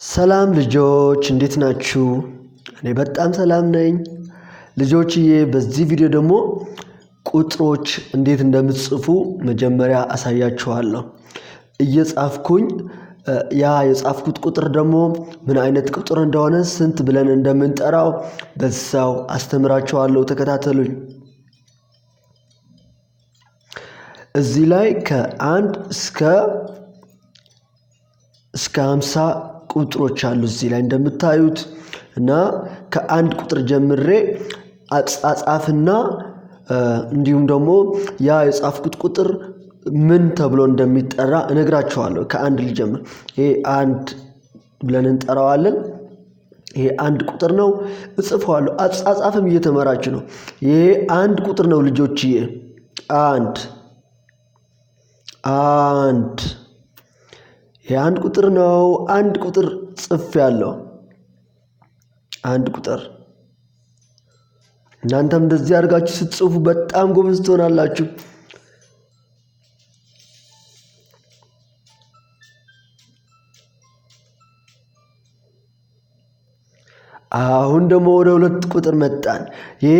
ሰላም ልጆች እንዴት ናችሁ? እኔ በጣም ሰላም ነኝ። ልጆችዬ በዚህ ቪዲዮ ደግሞ ቁጥሮች እንዴት እንደምትጽፉ መጀመሪያ አሳያችኋለሁ። እየጻፍኩኝ ያ የጻፍኩት ቁጥር ደግሞ ምን አይነት ቁጥር እንደሆነ ስንት ብለን እንደምንጠራው በዛው አስተምራችኋለሁ። ተከታተሉኝ። እዚህ ላይ ከአንድ እስከ 50 ቁጥሮች አሉ እዚህ ላይ እንደምታዩት እና ከአንድ ቁጥር ጀምሬ አጻጻፍና እንዲሁም ደግሞ ያ የጻፍኩት ቁጥር ምን ተብሎ እንደሚጠራ እነግራችኋለሁ። ከአንድ ልጀምር። ይሄ አንድ ብለን እንጠራዋለን። ይሄ አንድ ቁጥር ነው። እጽፈዋለሁ። አጻጻፍም እየተመራችሁ ነው። ይሄ አንድ ቁጥር ነው ልጆችዬ። አንድ ይሄ አንድ ቁጥር ነው። አንድ ቁጥር ጽፌያለሁ። አንድ ቁጥር። እናንተም እንደዚህ አድርጋችሁ ስትጽፉ በጣም ጎበዝ ትሆናላችሁ። አሁን ደግሞ ወደ ሁለት ቁጥር መጣን። ይሄ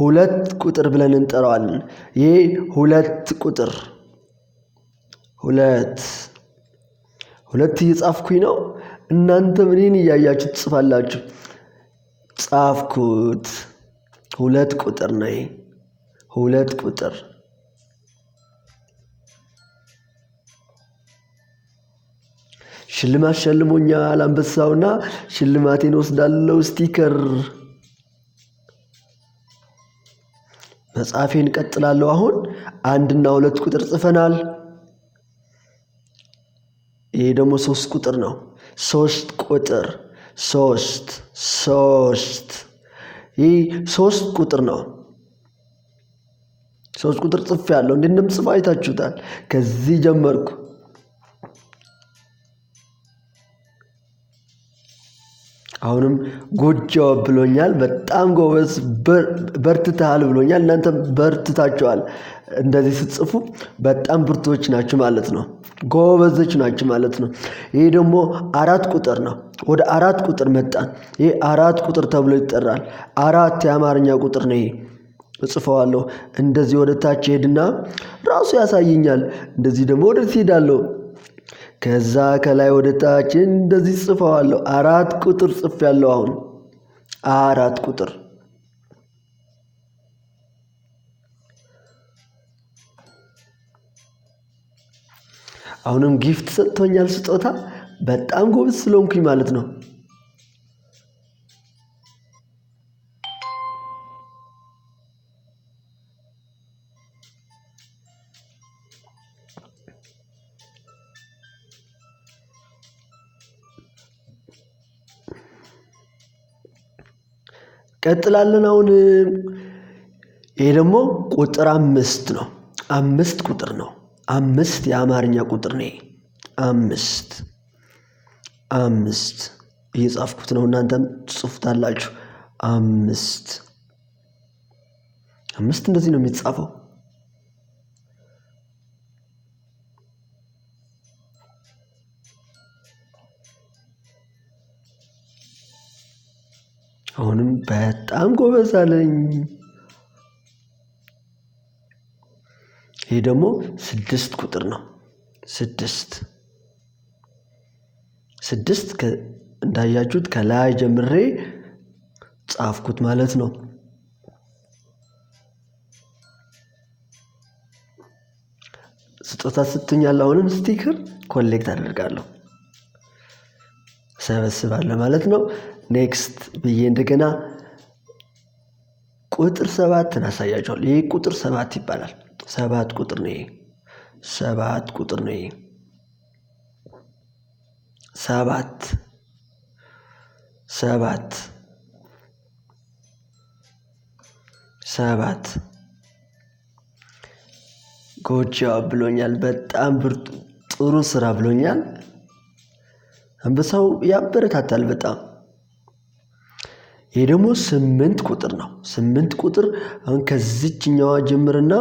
ሁለት ቁጥር ብለን እንጠራዋለን። ይሄ ሁለት ቁጥር ሁለት እየጻፍኩኝ ነው። እናንተ ምንን እያያችሁ ትጽፋላችሁ? ጻፍኩት። ሁለት ቁጥር ነው። ይሄ ሁለት ቁጥር። ሽልማት ሸልሞኛል አንበሳውና ሽልማቴን ወስዳለሁ። ስቲከር። መጻፌን ቀጥላለሁ። አሁን አንድና ሁለት ቁጥር ጽፈናል። ይሄ ደግሞ 3 ቁጥር ነው። 3 ቁጥር 3 ይሄ 3 ቁጥር ነው። 3 ቁጥር ጽፌያለሁ። እንዴት እንደምጽፍ አይታችሁታል። ከዚህ ጀመርኩ። አሁንም ጎጆ ብሎኛል። በጣም ጎበዝ በርትተሃል ብሎኛል። እናንተም በርትታችኋል። እንደዚህ ስትጽፉ በጣም ብርቶች ናችሁ ማለት ነው። ጎበዞች ናችሁ ማለት ነው። ይሄ ደግሞ 4 ቁጥር ነው። ወደ 4 ቁጥር መጣን። ይሄ 4 ቁጥር ተብሎ ይጠራል። 4 የአማርኛ ቁጥር ነው። ይሄ እጽፈዋለሁ። እንደዚህ ወደ ታች ሄድና ራሱ ያሳየኛል። እንደዚህ ደግሞ ወደ ታች ሄዳለሁ። ከዛ ከላይ ወደ ታች እንደዚህ ጽፈዋለሁ። 4 ቁጥር ጽፌያለሁ። አሁን 4 ቁጥር። አሁንም ጊፍት ሰጥቶኛል፣ ስጦታ። በጣም ጎበዝ ስለሆንኩኝ ማለት ነው። ቀጥላለን። አሁን ይሄ ደግሞ ቁጥር 5 ነው። 5 ቁጥር ነው። 5 የአማርኛ ቁጥር ነው። 5 እየጻፍኩት ነው። እናንተም ትጽፉታላችሁ። 5 እንደዚህ ነው የሚጻፈው። አሁንም በጣም ጎበዝ አለኝ። ይሄ ደግሞ 6 ቁጥር ነው። 6 እንዳያችሁት ከላይ ጀምሬ ጻፍኩት ማለት ነው። ስጦታ ስትኛል። አሁንም ስቲከር ኮሌክት አደርጋለሁ፣ ሰበስባለሁ ማለት ነው። ኔክስት ብዬ እንደገና ቁጥር 7 አሳያችኋለሁ። ይሄ ቁጥር 7 ይባላል። 7 ቁጥር ነው። ይሄ 7 ቁጥር ነው። ይሄ 7 ጎጆ ብሎኛል። በጣም ጥሩ ስራ ብሎኛል። አንበሳው ያበረታታል በጣም። ይሄ ደግሞ 8 ቁጥር ነው። 8 ቁጥር አሁን ከዚህኛዋ ጀምርና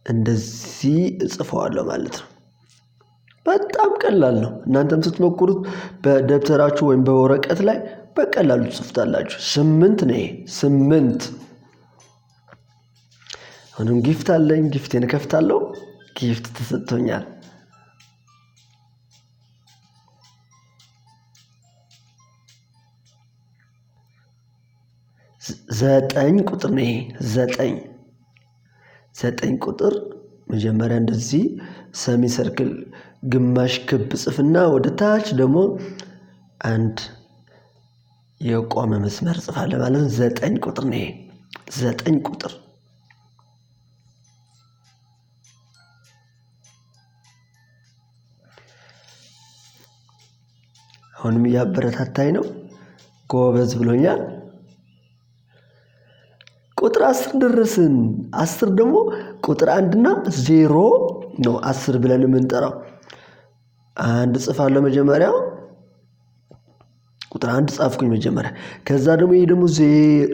እንደዚህ እጽፈዋለሁ ማለት ነው። በጣም ቀላል ነው። እናንተም ስትሞክሩት በደብተራችሁ ወይም በወረቀት ላይ በቀላሉ ትጽፉታላችሁ። 8 ነው። 8 አሁንም ጊፍት አለኝ። ጊፍቴን እከፍታለሁ። ጊፍት ተሰጥቶኛል። 9 ቁጥር ነው። 9 ቁጥር መጀመሪያ እንደዚህ ሰሚ ሰርክል ግማሽ ክብ ጽፍና ወደ ታች ደግሞ አንድ የቆመ መስመር ጽፋለሁ ማለት ነው። 9 ቁጥር ነው። 9 ቁጥር አሁንም እያበረታታኝ ነው። ጎበዝ ብሎኛል። ቁጥር 10 ደረስን። 10 ደግሞ ቁጥር 1 እና 0 ነው 10 ብለን የምንጠራው። አንድ ጽፋለሁ መጀመሪያ ቁጥር 1 ጻፍኩኝ መጀመሪያ። ከዛ ደግሞ ይሄ ደግሞ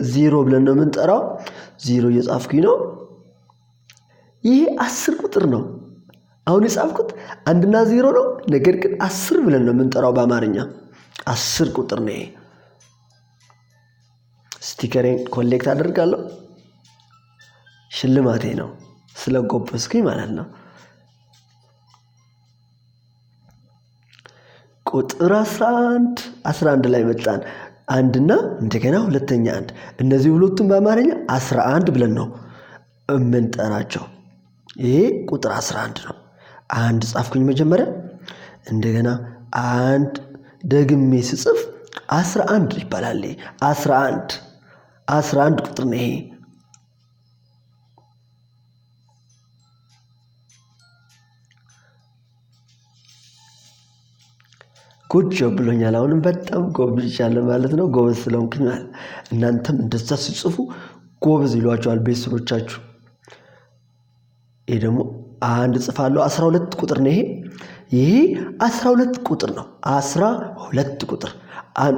0 ብለን ነው የምንጠራው። 0 እየጻፍኩኝ ነው። ይሄ 10 ቁጥር ነው። አሁን የጻፍኩት 1 እና 0 ነው። ነገር ግን 10 ብለን ነው የምንጠራው በአማርኛ። 10 ቁጥር ነው። ስቲከሬን ኮሌክት አደርጋለሁ። ሽልማቴ ነው ስለጎበዝኩኝ ማለት ነው። ቁጥር 11 ላይ መጣን። 1 እና እንደገና ሁለተኛ 1። እነዚህ ሁለቱም በአማርኛ 11 ብለን ነው የምንጠራቸው። ይሄ ቁጥር 11 ነው። 1 ጻፍኩኝ መጀመሪያ። እንደገና 1 ደግሜ ስጽፍ 11 ይባላል። 11 ቁጥር ነው። ይሄ ጉድ ጆብ ብሎኛል። አሁንም በጣም ጎብዣለሁ ማለት ነው። ጎበዝ ስለሆንኩኝ ማለት እናንተም እንደዛ ሲጽፉ ጎበዝ ይሏቸዋል ቤተሰቦቻችሁ። ይሄ ደግሞ 1 ጽፋለሁ። 12 ቁጥር ነው። ይሄ 12 ቁጥር ነው። 12 ቁጥር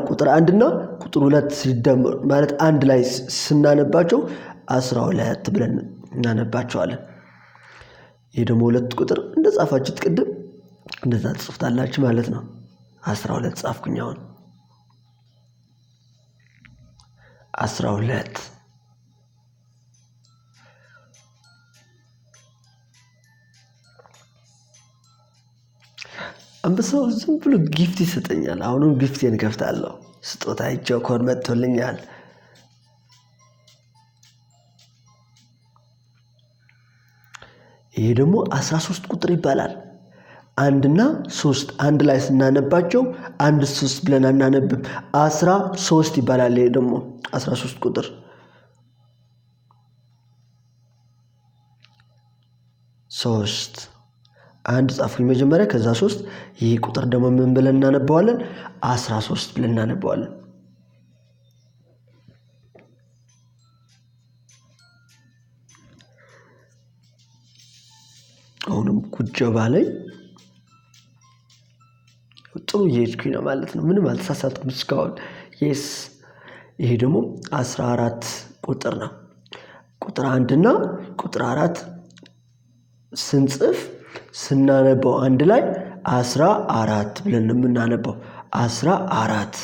ቁጥር 1 እና ቁጥር 2 ሲደመር ማለት አንድ ላይ ስናነባቸው 12 ብለን እናነባቸዋለን። ይሄ ደግሞ 2 ቁጥር እንደጻፋችሁት ቅድም እንደዛ ትጽፉታላችሁ ማለት ነው። 12 ጻፍኩኝ። አሁን 12 አንበሳው ዝም ብሎ ጊፍት ይሰጠኛል። አሁንም ጊፍቴን እከፍታለሁ። ስጦታ ኮድ መጥቶልኛል። ይሄ ደግሞ 13 ቁጥር ይባላል። 1 እና 3 አንድ ላይ ስናነባቸው 1 3 ብለን አናነብም። 13 ይባላል። ይሄ ደግሞ 13 ቁጥር 3 1 ጻፍኩኝ መጀመሪያ። ከዛ 3 ይሄ ቁጥር ደግሞ ምን ብለን እናነባዋለን? 13 ብለን እናነባዋለን። አሁንም ጉጀባ ላይ ጥሩ እየሄድኩኝ ነው ማለት ነው። ምንም አልተሳሳትኩም እስካሁን። የስ ይሄ ደግሞ 14 ቁጥር ነው። ቁጥር 1 እና ቁጥር 4 ስንጽፍ ስናነበው አንድ ላይ 14 ብለን ነው የምናነበው። 14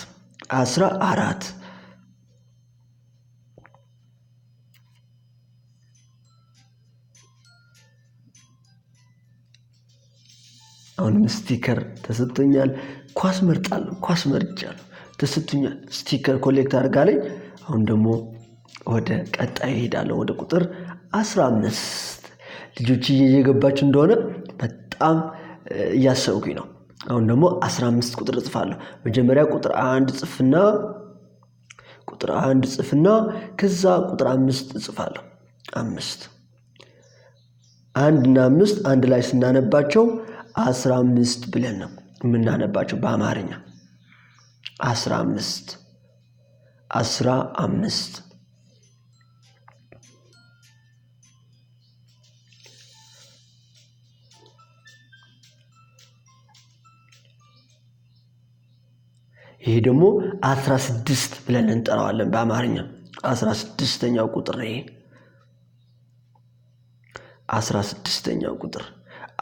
አሁንም ስቲከር ተሰጥቶኛል። ኳስ መርጫለሁ። ተሰጥቶኛል። ስቲከር ኮሌክት አድርጋለኝ። አሁን ደግሞ ወደ ቀጣይ እሄዳለሁ። ወደ ቁጥር 15 ልጆች እየገባችሁ እንደሆነ በጣም እያሰብኩኝ ነው። አሁን ደግሞ 15 ቁጥር እጽፋለሁ። መጀመሪያ ቁጥር 1 ጽፍና ከዛ ቁጥር 5 እጽፋለሁ። 5 1 እና 5 አንድ ላይ ስናነባቸው 15 ብለን ነው የምናነባቸው በአማርኛ። 15 ይሄ ደግሞ 16 ብለን እንጠራዋለን በአማርኛ። 16ኛው ቁጥር ነው። ይሄ 16ኛው ቁጥር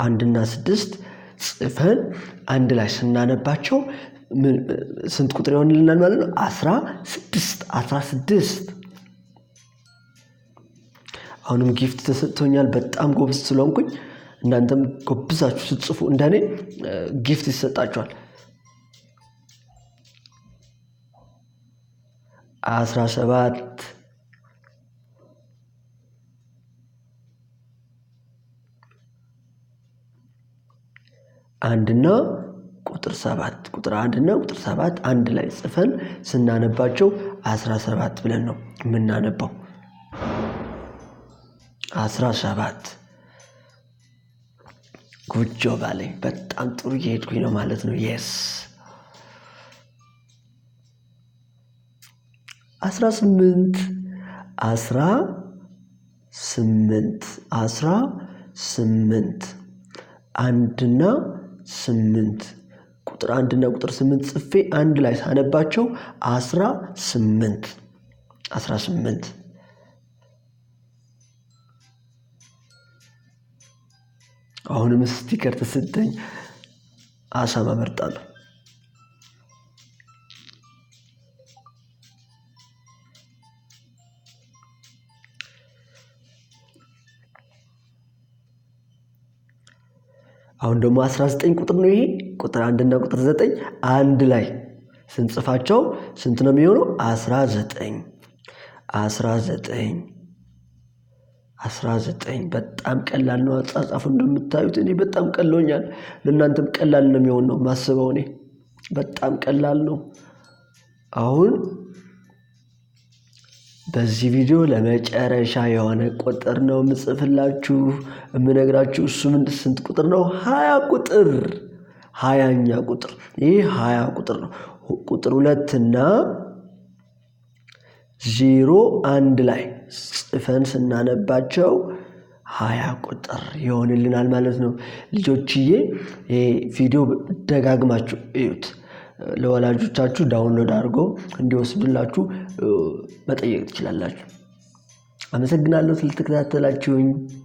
1 እና 6 ጽፈን አንድ ላይ ስናነባቸው ስንት ቁጥር ይሆንልናል ማለት ነው? 16። አሁንም ጊፍት ተሰጥቶኛል በጣም ጎበዝ ስለሆንኩኝ እናንተም ጎብዛችሁ ስትጽፉ እንደኔ ጊፍት ይሰጣችኋል። 17 አንድና ቁጥር 7 ቁጥር 1 እና ቁጥር 7 አንድ ላይ ጽፈን ስናነባቸው 17 ብለን ነው የምናነባው። 17 ጉጆ ባለኝ በጣም ጥሩ እየሄድኩኝ ነው ማለት ነው። የስ 18 አንድና 8 ቁጥር 1 እና ቁጥር 8 ጽፌ አንድ ላይ ሳነባቸው 18 አሁንም ስቲከር ተሰጠኝ። አሳማ መርጣለሁ። አሁን ደግሞ 19 ቁጥር ነው። ይሄ ቁጥር 1 እና ቁጥር 9 አንድ ላይ ስንጽፋቸው ስንት ነው የሚሆነው? 19 በጣም ቀላል ነው አጻጻፉ እንደምታዩት። እኔ በጣም ቀሎኛል። ለእናንተም ቀላል ነው የሚሆን ነው ማስበው። እኔ በጣም ቀላል ነው። አሁን በዚህ ቪዲዮ ለመጨረሻ የሆነ ቁጥር ነው የምጽፍላችሁ የምነግራችሁ። እሱ ስንት ቁጥር ነው? 20 ቁጥር 20ኛ ቁጥር። ይህ 20 ቁጥር ነው። ቁጥር 2 እና 0 አንድ ላይ ጽፈን ስናነባቸው 20 ቁጥር ይሆንልናል ማለት ነው። ልጆችዬ ይሄ ቪዲዮ ደጋግማችሁ እዩት። ለወላጆቻችሁ ዳውንሎድ አድርጎ እንዲወስዱላችሁ መጠየቅ ትችላላችሁ። አመሰግናለሁ ስለተከታተላችሁኝ።